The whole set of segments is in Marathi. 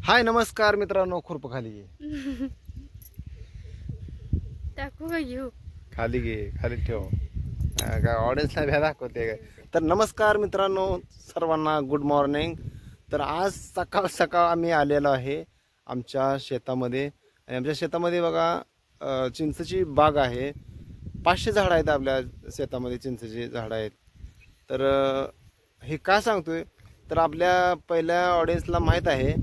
हाय नमस्कार मित्रांनो, खुरप खाली घे. टाकू का घेऊ खाली घे, खाली ठेव. काय ऑडियन्सला भ्या दाखवते काय. तर नमस्कार मित्रांनो सर्वांना, गुड मॉर्निंग. तर आज सकाळ सकाळ आम्ही आलेलो आहे आमच्या शेतामध्ये. आणि आमच्या शेतामध्ये बघा चिंचची बाग आहे. 500 झाडं आहेत आपल्या शेतामध्ये, चिंचची झाडं आहेत. तर हे का सांगतोय तर आपल्या पहिल्या ऑडियन्सला माहीत आहे,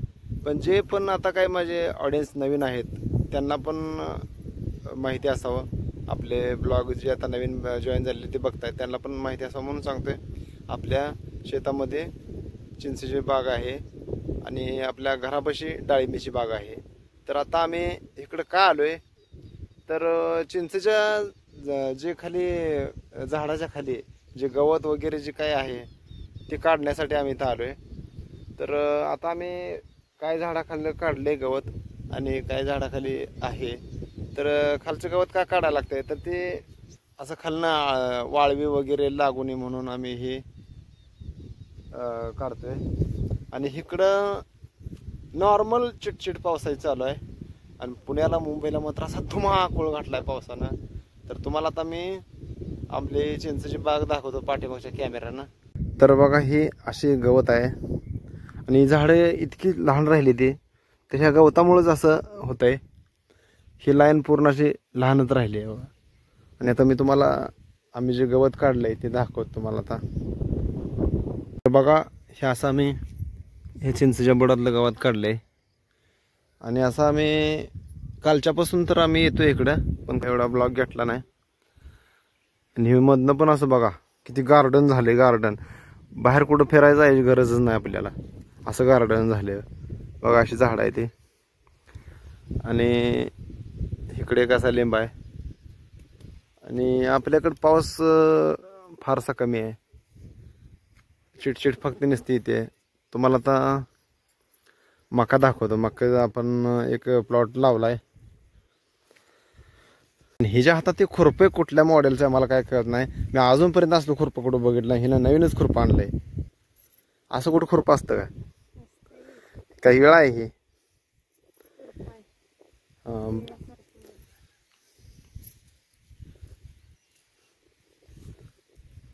पण जे पण आता काय माझे ऑडियन्स नवीन आहेत त्यांना पण माहिती असावं. आपले ब्लॉग जे आता नवीन जॉईन झालेले ते बघतायत त्यांना पण माहिती असावं म्हणून सांगतोय. आपल्या शेतामध्ये चिंचेची बाग आहे आणि आपल्या घरापाशी डाळिंबीची बाग आहे. तर आता आम्ही इकडं का आलोय तर चिंचेच्या जे खाली झाडाच्या खाली जे गवत वगैरे जे काय आहे ते काढण्यासाठी आम्ही इथं आलोय. तर आता आम्ही काय झाडाखाली काढले गवत आणि काय झाडाखाली आहे. तर खालचं गवत का काढायला लागतंय तर ते असं खालनं वाळवी वगैरे लागू नये म्हणून आम्ही हे काढतोय. आणि इकडं नॉर्मल चिटचिट पावसाची चालू आहे आणि पुण्याला मुंबईला मात्र असा धुमाकूळ घातलाय पावसानं. तर तुम्हाला आता मी आपली चिंचेची बाग दाखवतो पाठीमागच्या कॅमेऱ्यानं. तर बघा हे असे गवत आहे आणि झाडं इतकी लहान राहिली ती त्याच्या गवतामुळेच असं होत आहे. ही लाईन पूर्ण अशी लहानच राहिली आहे बघा. आणि आता मी तुम्हाला आम्ही जे गवत काढलंय ते दाखवतो तुम्हाला आता. तर बघा हे असं आम्ही हे चिंचेच्या बुडातलं गवत काढलंय आणि असं आम्ही कालच्यापासून तर आम्ही येतो इकडं, पण एवढा ब्लॉग घेतला नाही. आणि हे मधनं पण असं बघा किती गार्डन झाले. गार्डन बाहेर कुठं फिरायचं आहे गरजच नाही आपल्याला, असं गार्डन झाले बघा. अशी झाड आहे ते आणि इकडे एक असा लिंब आहे. आणि आपल्याकडे पाऊस फारसा कमी आहे, चिटचिट फक्त नसते इथे. तुम्हाला आता मका दाखवतो. मका आपण एक प्लॉट लावलाय. हिच्या हातात ते खुरपे कुठल्या मॉडेलचं आहे मला काय कळत नाही. मी अजूनपर्यंत असलं खुरपं कुठं बघितलं. हिनं नवीनच खुरपं आणलंय. असं कुठं खुरपं असतं का? काही वेळा आहे हे.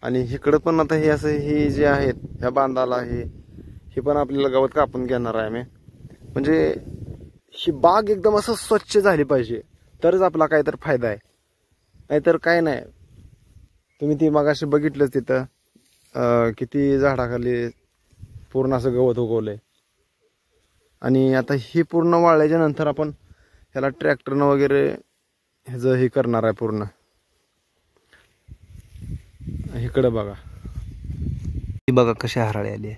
आणि इकडं पण आता हे असं हे जे आहेत ह्या बांधाला हे पण आपल्याला गवत कापून घेणार आहे आम्ही. म्हणजे ही बाग एकदम असं स्वच्छ झाली पाहिजे तरच आपला काहीतरी फायदा आहे, नाहीतर काय नाही. तुम्ही ती मगाशी बघितलंच तिथं किती झाडाखाली पूर्ण असं गवत उगवलंय. आणि आता ही पूर्ण वाळल्याच्या नंतर आपण ह्याला ट्रॅक्टरनं वगैरे ह्याचं हे करणार आहे पूर्ण. इकडं बघा, ही बघा कशी हराळी आली आहे,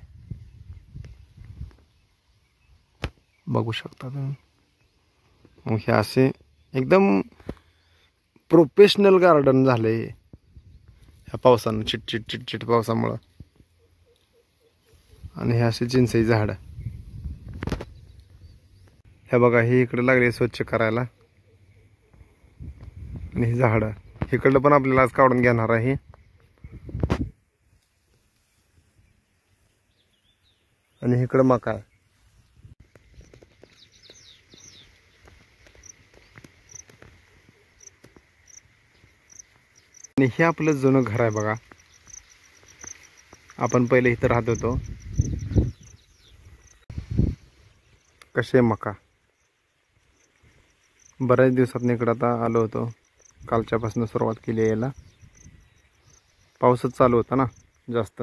बघू शकता तुम्ही. मग हे असे एकदम प्रोफेशनल गार्डन झाले ह्या पावसानं, चिटचिट चिटचिट पावसामुळं. आणि हे असे चिंचेची झाड हे बघा, हे इकडे लागले स्वच्छ करायला. आणि ही झाड इकडलं पण आपल्याला आज काढून घेणार आहे. आणि इकडं मका आहे. आणि हे आपलं जुनं घर आहे बघा. आपण पहिले इथं राहत होतो. कसे मका बऱ्याच दिवसात इकडं आता आलो होतो. कालच्यापासून सुरुवात केली यायला. पाऊसच चालू होता ना जास्त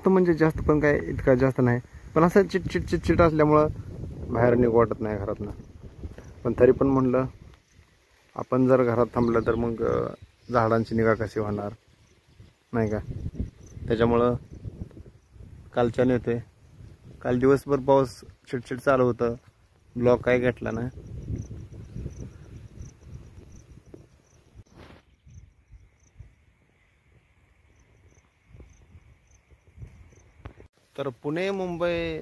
म्हणजे जास्त पण काय इतका जास्त नाही, पण असं चिटचिट चिटचिट असल्यामुळं बाहेर निघू वाटत नाही घरातनं. पण तरी पण म्हणलं आपण जर घरात थांबलं तर मग झाडांची निगा कशी होणार नाही का. त्याच्यामुळं कालच्याने होते. काल दिवसभर पाऊस चिटचिट चालू होतं, ब्लॉक काय घेतला नाही. तर पुणे, मुंबई,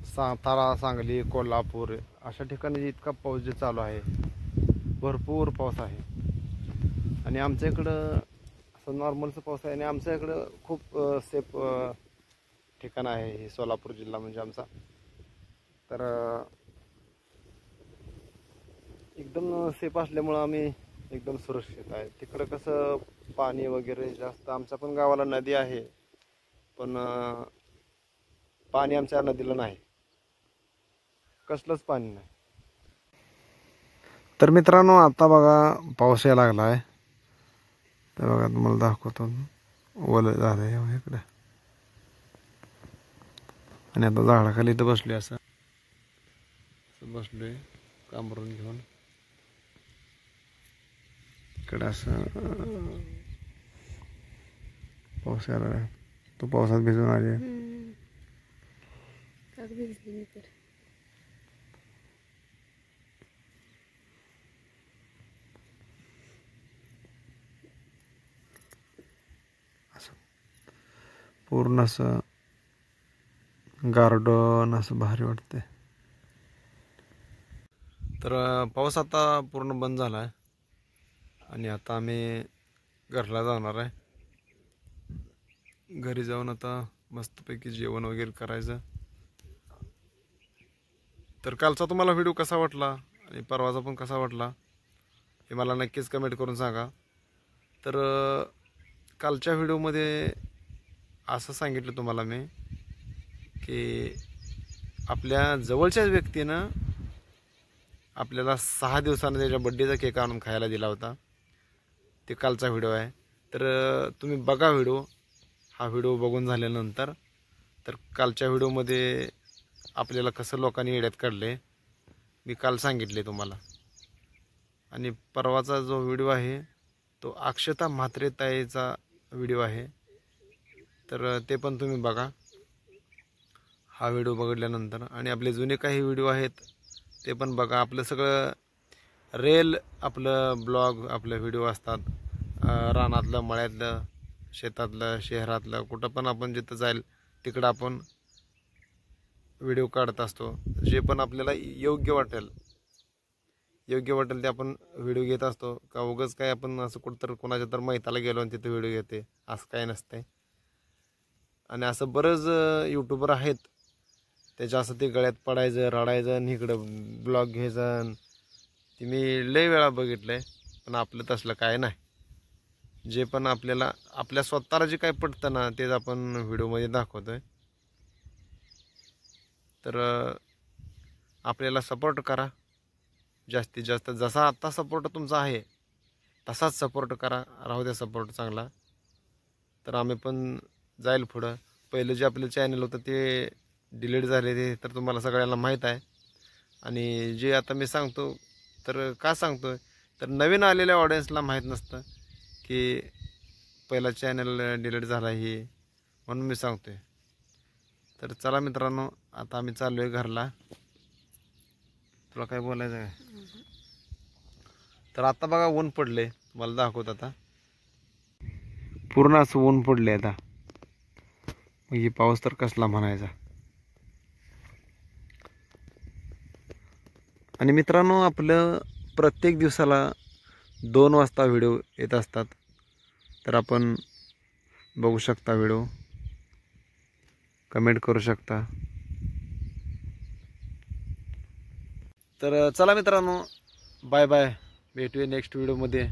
सातारा, सांगली, कोल्हापूर अशा ठिकाणी इतका पाऊस जे चालू आहे, भरपूर पाऊस आहे. आणि आमच्या इकडं असं नॉर्मलचं पाऊस आहे. आणि आमच्या इकडं खूप सेफ ठिकाण आहे हे सोलापूर जिल्हा म्हणजे आमचा. तर एकदम सेफ असल्यामुळं आम्ही एकदम सुरक्षित आहे. तिकडं कसं पाणी वगैरे जास्त, आमच्या पण गावाला नदी आहे पण पाणी आमच्या नदीला नाही, कसलंच पाणी नाही. तर मित्रांनो आता बघा पाऊस यायला लागला आहे. तर बघा तुम्हाला दाखवतो, ओलं झालं आहे इकडं. आणि आता झाडाखाली इथं बसलोय, असं बसलोय कांबरून घेऊन. इकडे असं पाऊस यायला लागला. तू पावसात भिजून आली आहे. पूर्ण असं गार्डन असं भारी वाटतंय. तर पाऊस आता पूर्ण बंद झाला आहे आणि आता आम्ही घरला जाणार आहे. घरी जाऊन आता मस्तपैकी जेवण वगैरे करायचं. तर कालचा तुम्हाला व्हिडिओ कसा वाटला आणि परवाचा पण कसा वाटला हे मला नक्कीच कमेंट करून सांगा. तर कालच्या व्हिडिओमध्ये असं सांगितलं तुम्हाला मी की आपल्या जवळच्याच व्यक्तीनं आपल्याला 6 दिवसानं त्याच्या बड्डेचा केक आणून खायला दिला होता. ते कालचा व्हिडिओ आहे. तर तुम्ही बघा व्हिडिओ. हा व्हिडिओ बघून झाल्यानंतर तर कालच्या व्हिडिओमध्ये आपल्याला कसं लोकांनी येड्यात काढले मी काल सांगितले तुम्हाला. आणि परवाचा जो व्हिडिओ आहे तो अक्षता म्हात्रे ताईचा व्हिडिओ आहे. तर ते पण तुम्ही बघा हा व्हिडिओ बघितल्यानंतर. आणि आपले जुने काही व्हिडिओ आहेत ते पण बघा. आपलं सगळं रेल आपलं ब्लॉग आपलं व्हिडिओ असतात. रानातलं, मळ्यातलं, शेतातलं, शहरातलं, कुठं पण आपण जिथं जाईल तिकडं आपण व्हिडिओ काढत असतो. जे पण आपल्याला योग्य वाटेल ते आपण व्हिडिओ घेत असतो. का उगाच काय आपण असं कुठं तर कोणाच्या तर मैताला गेलो आणि तिथं व्हिडिओ घेते असं काय नसतंय. आणि असं बरंच यूट्यूबर आहेत त्याच्या असं ते गळ्यात पडायचं, रडायचं आणि इकडं ब्लॉग घ्यायचं. ते मी लय वेळा बघितलंय. पण आपलं तसलं काय नाही. जे पण आपल्याला आपल्या स्वतःला जे काय पडतं ना तेच आपण व्हिडिओमध्ये दाखवतोय. तर आपल्याला सपोर्ट करा जास्तीत जास्त. जसा आत्ता सपोर्ट तुमचा आहे तसाच सपोर्ट करा. राहू द्या सपोर्ट चांगला. तर आम्ही पण जाईल पुढं. पहिलं जे आपलं चॅनल होतं ते डिलीट झाले ते तर तुम्हाला सगळ्यांना माहीत आहे. आणि जे आता मी सांगतो तर का सांगतो तर नवीन आलेल्या ऑडियन्सला माहीत नसतं की पहिला चॅनल डिलीट झाला हे, म्हणून मी सांगतोय. तर चला मित्रांनो आता आम्ही चाललो आहे घरला. तुला काय बोलायचं आहे? तर आता बघा ऊन पडले, तुम्हाला दाखवत आता पूर्ण असं ऊन पडले. आता मग पाऊस तर कसला म्हणायचा. आणि मित्रांनो आपलं प्रत्येक दिवसाला 2 वाजता व्हिडिओ येत असतात. तर आपण बघू शकता व्हिडिओ, कमेंट करू शकता. तर चला मित्रांनो बाय बाय. भेटूया नेक्स्ट व्हिडिओमध्ये.